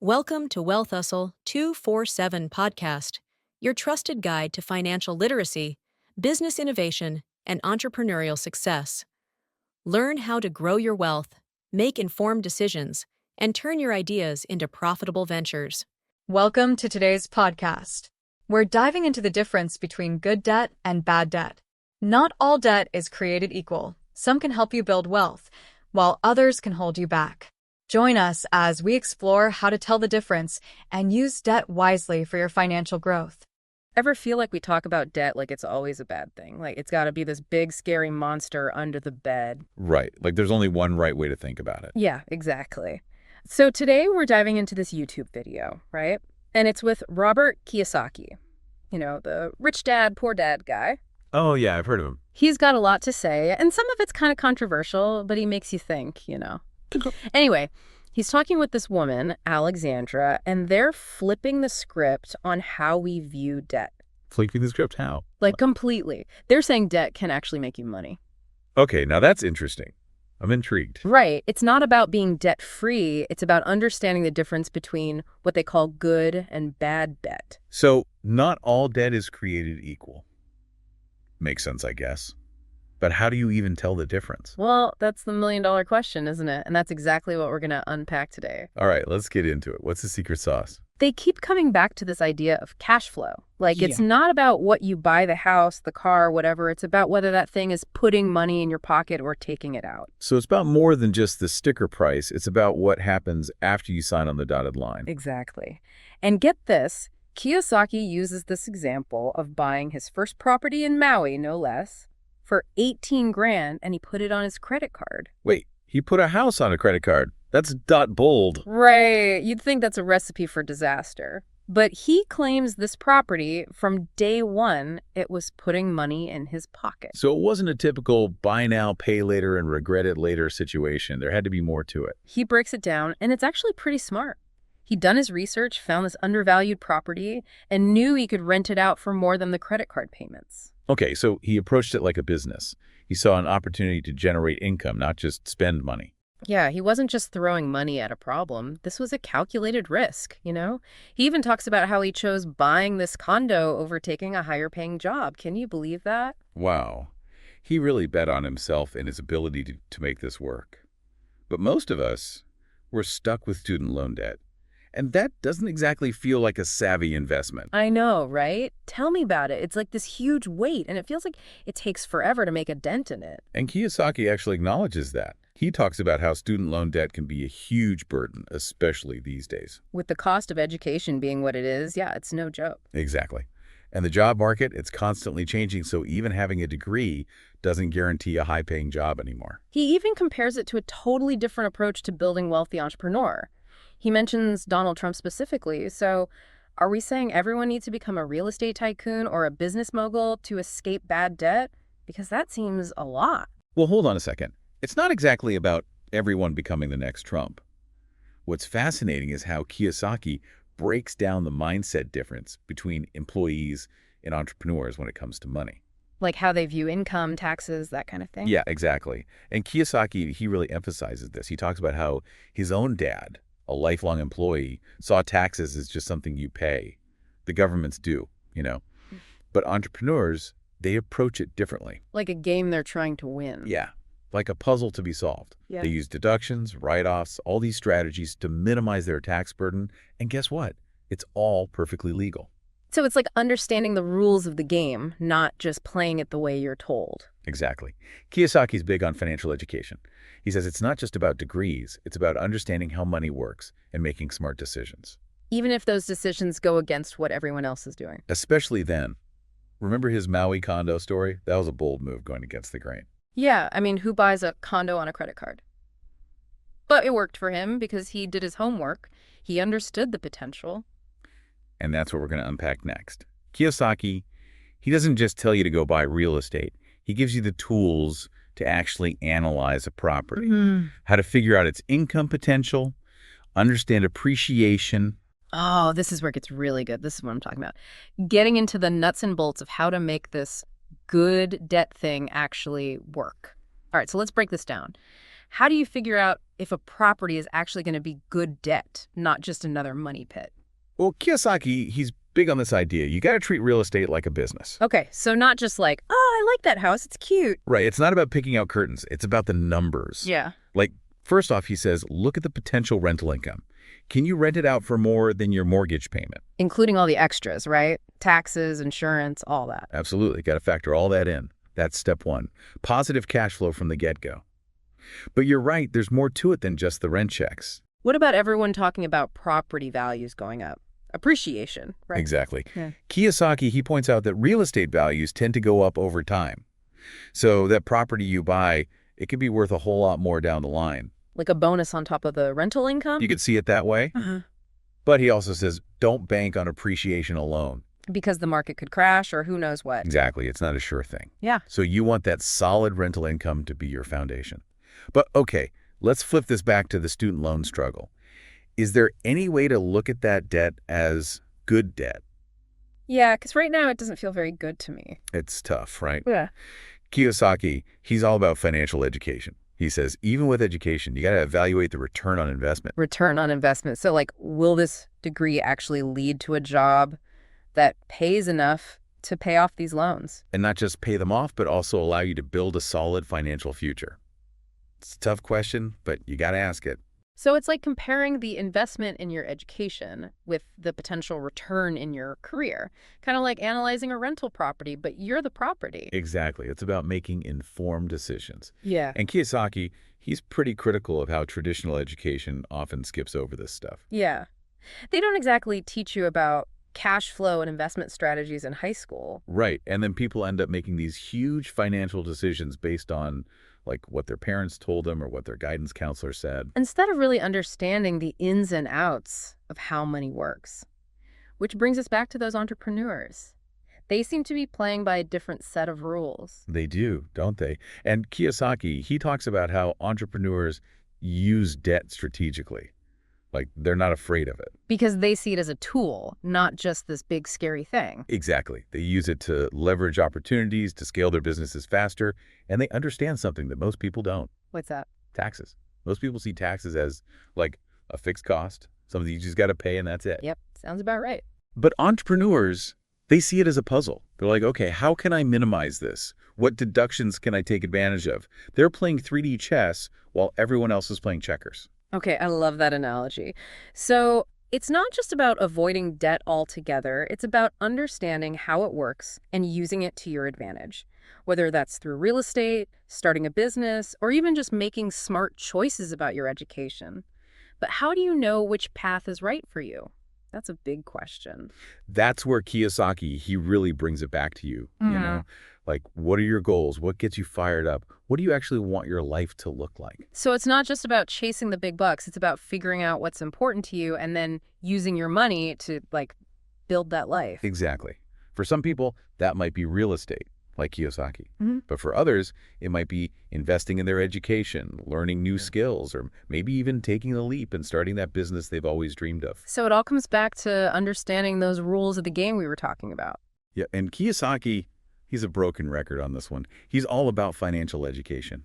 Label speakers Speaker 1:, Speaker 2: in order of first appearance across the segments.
Speaker 1: Welcome to Wealth Hustle 247 podcast, your trusted guide to financial literacy, business innovation, and entrepreneurial success. Learn how to grow your wealth, make informed decisions, and turn your ideas into profitable ventures.
Speaker 2: Welcome to today's podcast. We're diving into the difference between good debt and bad debt. Not all debt is created equal. Some can help you build wealth, while others can hold you back. Join us as we explore how to tell the difference and use debt wisely for your financial growth.
Speaker 3: Ever feel like we talk about debt like it's always a bad thing? Like it's got to be this big, scary monster under the bed.
Speaker 4: Right. Like there's only one right way to think about it.
Speaker 3: Yeah, exactly. So today we're diving into this YouTube video, right? And it's with Robert Kiyosaki, the rich dad, poor dad guy.
Speaker 4: Oh, yeah, I've heard of him.
Speaker 3: He's got a lot to say, and some of it's kind of controversial, but he makes you think. Anyway, he's talking with this woman, Alexandra, and they're flipping the script on how we view debt.
Speaker 4: Flipping the script, how?
Speaker 3: Like completely. They're saying debt can actually make you money.
Speaker 4: Okay, now that's interesting. I'm intrigued.
Speaker 3: Right. It's not about being debt-free. It's about understanding the difference between what they call good and bad debt.
Speaker 4: So not all debt is created equal. Makes sense, I guess. But how do you even tell the difference?
Speaker 3: Well, that's the million-dollar question, isn't it? And that's exactly what we're going to unpack today.
Speaker 4: All right, let's get into it. What's the secret sauce?
Speaker 3: They keep coming back to this idea of cash flow. It's not about what you buy, the house, the car, whatever. It's about whether that thing is putting money in your pocket or taking it out.
Speaker 4: So it's about more than just the sticker price. It's about what happens after you sign on the dotted line.
Speaker 3: Exactly. And get this, Kiyosaki uses this example of buying his first property in Maui, no less, for 18 grand, and he put it on his credit card.
Speaker 4: Wait, he put a house on a credit card. That's bold.
Speaker 3: Right. You'd think that's a recipe for disaster. But he claims this property, from day one, it was putting money in his pocket.
Speaker 4: So it wasn't a typical buy now, pay later, and regret it later situation. There had to be more to it.
Speaker 3: He breaks it down, and it's actually pretty smart. He'd done his research, found this undervalued property, and knew he could rent it out for more than the credit card payments.
Speaker 4: Okay, so he approached it like a business. He saw an opportunity to generate income, not just spend money.
Speaker 3: Yeah, he wasn't just throwing money at a problem. This was a calculated risk, He even talks about how he chose buying this condo over taking a higher-paying job. Can you believe that?
Speaker 4: Wow. He really bet on himself and his ability to make this work. But most of us, we're stuck with student loan debt. And that doesn't exactly feel like a savvy investment.
Speaker 3: I know, right? Tell me about it. It's like this huge weight, and it feels like it takes forever to make a dent in it.
Speaker 4: And Kiyosaki actually acknowledges that. He talks about how student loan debt can be a huge burden, especially these days.
Speaker 3: With the cost of education being what it is, yeah, it's no joke.
Speaker 4: Exactly. And the job market, it's constantly changing, so even having a degree doesn't guarantee a high-paying job anymore.
Speaker 3: He even compares it to a totally different approach to building wealth, the entrepreneur. He mentions Donald Trump specifically. So are we saying everyone needs to become a real estate tycoon or a business mogul to escape bad debt? Because that seems a lot.
Speaker 4: Well, hold on a second. It's not exactly about everyone becoming the next Trump. What's fascinating is how Kiyosaki breaks down the mindset difference between employees and entrepreneurs when it comes to money.
Speaker 3: Like how they view income, taxes, that kind of thing?
Speaker 4: Yeah, exactly. And Kiyosaki, he really emphasizes this. He talks about how his own dad, a lifelong employee, saw taxes as just something you pay. The governments do, But entrepreneurs, they approach it differently.
Speaker 3: Like a game they're trying to win.
Speaker 4: Yeah, like a puzzle to be solved.
Speaker 3: Yeah.
Speaker 4: They use deductions, write-offs, all these strategies to minimize their tax burden. And guess what? It's all perfectly legal.
Speaker 3: So it's like understanding the rules of the game, not just playing it the way you're told.
Speaker 4: Exactly. Kiyosaki's big on financial education. He says it's not just about degrees, it's about understanding how money works and making smart decisions.
Speaker 3: Even if those decisions go against what everyone else is doing.
Speaker 4: Especially then. Remember his Maui condo story? That was a bold move going against the grain.
Speaker 3: Yeah, I mean, who buys a condo on a credit card? But it worked for him because he did his homework. He understood the potential.
Speaker 4: And that's what we're going to unpack next. Kiyosaki, he doesn't just tell you to go buy real estate. He gives you the tools to actually analyze a property, how to figure out its income potential, understand appreciation.
Speaker 3: Oh, this is where it gets really good. This is what I'm talking about. Getting into the nuts and bolts of how to make this good debt thing actually work. All right, so let's break this down. How do you figure out if a property is actually going to be good debt, not just another money pit?
Speaker 4: Well, Kiyosaki, he's big on this idea. You got to treat real estate like a business.
Speaker 3: Okay, so not just like, oh, I like that house, it's cute.
Speaker 4: Right. It's not about picking out curtains. It's about the numbers.
Speaker 3: Yeah.
Speaker 4: Like, first off, he says, look at the potential rental income. Can you rent it out for more than your mortgage payment?
Speaker 3: Including all the extras, right? Taxes, insurance, all that.
Speaker 4: Absolutely. Got to factor all that in. That's step one. Positive cash flow from the get-go. But you're right, there's more to it than just the rent checks.
Speaker 3: What about everyone talking about property values going up? Appreciation, right?
Speaker 4: Exactly.
Speaker 3: Yeah.
Speaker 4: Kiyosaki, he points out that real estate values tend to go up over time. So that property you buy, it could be worth a whole lot more down the line.
Speaker 3: Like a bonus on top of the rental income?
Speaker 4: You could see it that way.
Speaker 3: Uh-huh.
Speaker 4: But he also says, don't bank on appreciation alone.
Speaker 3: Because the market could crash or who knows what.
Speaker 4: Exactly. It's not a sure thing.
Speaker 3: Yeah.
Speaker 4: So you want that solid rental income to be your foundation. But okay, let's flip this back to the student loan struggle. Is there any way to look at that debt as good debt?
Speaker 3: Yeah, because right now it doesn't feel very good to me.
Speaker 4: It's tough, right?
Speaker 3: Yeah.
Speaker 4: Kiyosaki, he's all about financial education. He says, even with education, you got to evaluate the return on investment.
Speaker 3: Return on investment. So like, will this degree actually lead to a job that pays enough to pay off these loans?
Speaker 4: And not just pay them off, but also allow you to build a solid financial future. It's a tough question, but you got to ask it.
Speaker 3: So it's like comparing the investment in your education with the potential return in your career. Kind of like analyzing a rental property, but you're the property.
Speaker 4: Exactly. It's about making informed decisions.
Speaker 3: Yeah.
Speaker 4: And Kiyosaki, he's pretty critical of how traditional education often skips over this stuff.
Speaker 3: Yeah. They don't exactly teach you about cash flow and investment strategies in high school.
Speaker 4: Right. And then people end up making these huge financial decisions based on like what their parents told them or what their guidance counselor said.
Speaker 3: Instead of really understanding the ins and outs of how money works. Which brings us back to those entrepreneurs. They seem to be playing by a different set of rules.
Speaker 4: They do, don't they? And Kiyosaki, he talks about how entrepreneurs use debt strategically. Like, they're not afraid of it.
Speaker 3: Because they see it as a tool, not just this big scary thing.
Speaker 4: Exactly. They use it to leverage opportunities, to scale their businesses faster, and they understand something that most people don't.
Speaker 3: What's that?
Speaker 4: Taxes. Most people see taxes as, like, a fixed cost, something you just got to pay and that's it.
Speaker 3: Yep, sounds about right.
Speaker 4: But entrepreneurs, they see it as a puzzle. They're like, okay, how can I minimize this? What deductions can I take advantage of? They're playing 3D chess while everyone else is playing checkers.
Speaker 3: Okay, I love that analogy. So it's not just about avoiding debt altogether. It's about understanding how it works and using it to your advantage. Whether that's through real estate, starting a business, or even just making smart choices about your education. But how do you know which path is right for you? That's a big question.
Speaker 4: That's where Kiyosaki, he really brings it back to you, you know? Like, what are your goals? What gets you fired up? What do you actually want your life to look like?
Speaker 3: So it's not just about chasing the big bucks. It's about figuring out what's important to you and then using your money to, like, build that life.
Speaker 4: Exactly. For some people, that might be real estate, like Kiyosaki.
Speaker 3: Mhm.
Speaker 4: But for others, it might be investing in their education, learning new skills, or maybe even taking the leap and starting that business they've always dreamed of.
Speaker 3: So it all comes back to understanding those rules of the game we were talking about.
Speaker 4: Yeah, and Kiyosaki, he's a broken record on this one. He's all about financial education.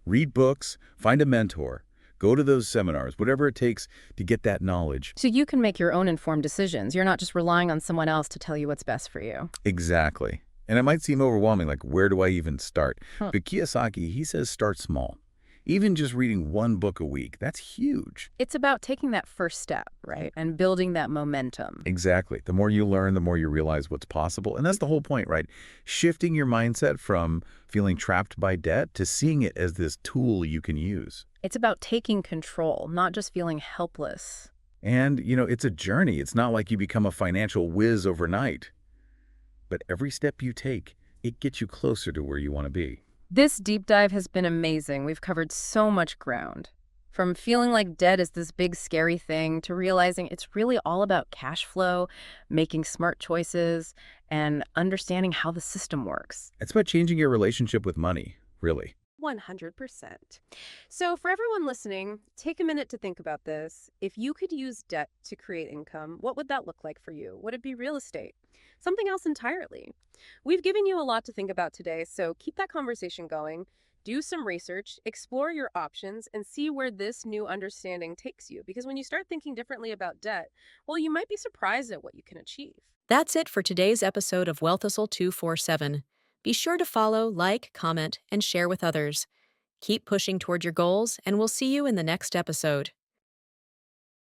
Speaker 4: Read books, find a mentor, go to those seminars, whatever it takes to get that knowledge.
Speaker 3: So you can make your own informed decisions. You're not just relying on someone else to tell you what's best for you.
Speaker 4: Exactly. And it might seem overwhelming, like, where do I even start?
Speaker 3: Huh.
Speaker 4: But Kiyosaki, he says start small. Even just reading one book a week, that's huge.
Speaker 3: It's about taking that first step, right? And building that momentum.
Speaker 4: Exactly. The more you learn, the more you realize what's possible. And that's the whole point, right? Shifting your mindset from feeling trapped by debt to seeing it as this tool you can use.
Speaker 3: It's about taking control, not just feeling helpless.
Speaker 4: And, you know, it's a journey. It's not like you become a financial whiz overnight. But every step you take, it gets you closer to where you want to be.
Speaker 3: This deep dive has been amazing. We've covered so much ground. From feeling like debt is this big scary thing to realizing it's really all about cash flow, making smart choices, and understanding how the system works.
Speaker 4: It's about changing your relationship with money, really.
Speaker 3: 100%. So for everyone listening, take a minute to think about this. If you could use debt to create income, what would that look like for you? Would it be real estate? Something else entirely? We've given you a lot to think about today, so keep that conversation going. Do some research, explore your options, and see where this new understanding takes you. Because when you start thinking differently about debt, well, you might be surprised at what you can achieve.
Speaker 1: That's it for today's episode of Wealth Hustle 247. Be sure to follow, like, comment, and share with others. Keep pushing toward your goals, and we'll see you in the next episode.